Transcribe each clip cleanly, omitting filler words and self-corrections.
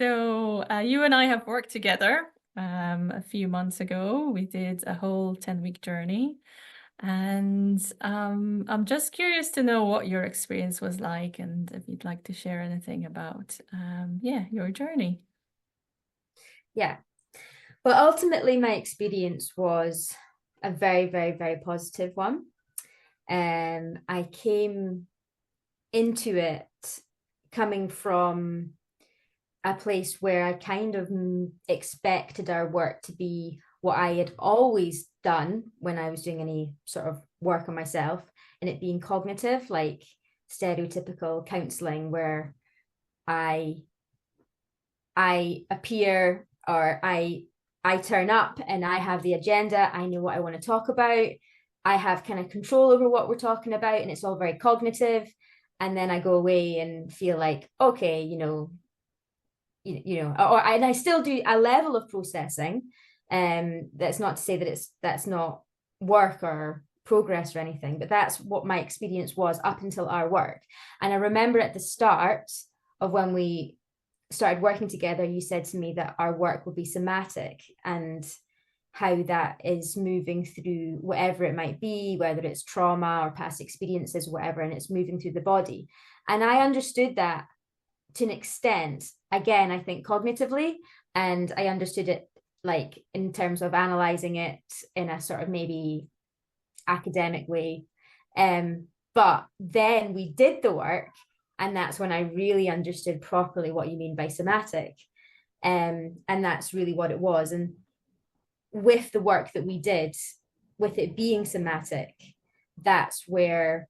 So you and I have worked together a few months ago. We did a whole 10-week journey. And I'm just curious to know what your experience was like and if you'd like to share anything about, yeah, your journey. Yeah. Well, ultimately, my experience was a very, very, very positive one. I came into it coming from a place where I kind of expected our work to be what I had always done when I was doing any sort of work on myself, and it being cognitive, like stereotypical counseling, where I I appear or I turn up and I have the agenda. I know what I want to talk about. I have kind of control over what we're talking about, and it's all very cognitive. And then I go away and feel like, okay, and I still do a level of processing. That's not to say that that's not work or progress or anything, but that's what my experience was up until our work. And I remember at the start of when we started working together, you said to me that our work will be somatic and how that is moving through whatever it might be, whether it's trauma or past experiences, whatever, and it's moving through the body. And I understood that to an extent, again, I think cognitively, and I understood it like in terms of analyzing it in a sort of maybe academic way. But then we did the work, and that's when I really understood properly what you mean by somatic. And that's really what it was. And with the work that we did, with it being somatic, that's where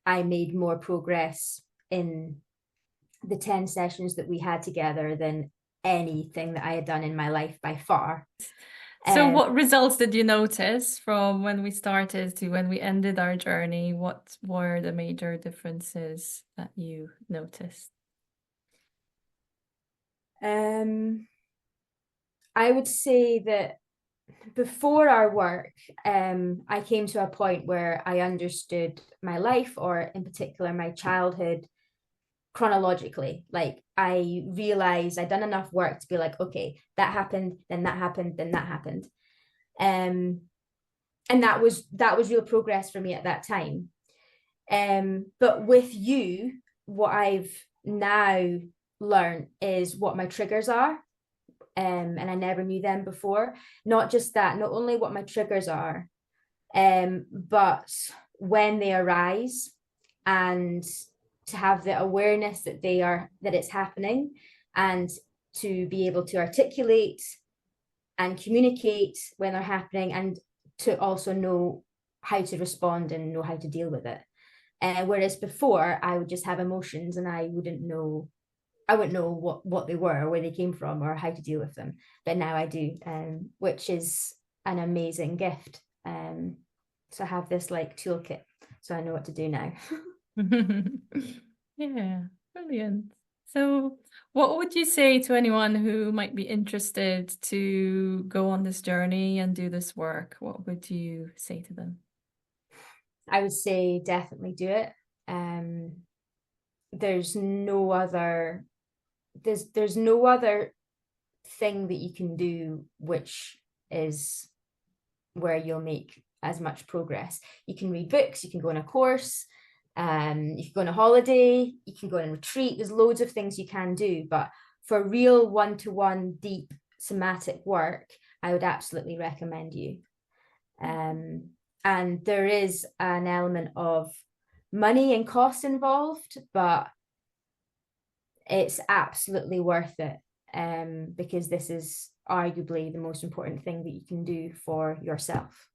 I made more progress in the 10 sessions that we had together than anything that I had done in my life by far. So Um, what results did you notice from when we started to when we ended our journey? What were the major differences that you noticed? um, I would say that before our work, I came to a point where I understood my life, or in particular, my childhood, chronologically. Like I realized I'd done enough work to be like, okay, that happened, then that happened, then that happened. Um, and that was real progress for me at that time. But with you, what I've now learned is what my triggers are. And I never knew them before. Not just that, not only what my triggers are, but when they arise, and to have the awareness that that it's happening, and to be able to articulate and communicate when they're happening, and to also know how to respond and know how to deal with it. Whereas before, I would just have emotions and I wouldn't know what they were or where they came from or how to deal with them. But now I do, which is an amazing gift. So I have this like toolkit, so I know what to do now. Yeah, brilliant. So, what would you say to anyone who might be interested to go on this journey and do this work? What would you say to them? I would say definitely do it. Um, there's no other there's no other thing that you can do which is where you'll make as much progress. You can read books, you can go on a course, you can go on a holiday, you can go on a retreat. There's loads of things you can do, but for real one-to-one deep somatic work, I would absolutely recommend you. Um, and there is an element of money and cost involved, but it's absolutely worth it, because this is arguably the most important thing that you can do for yourself.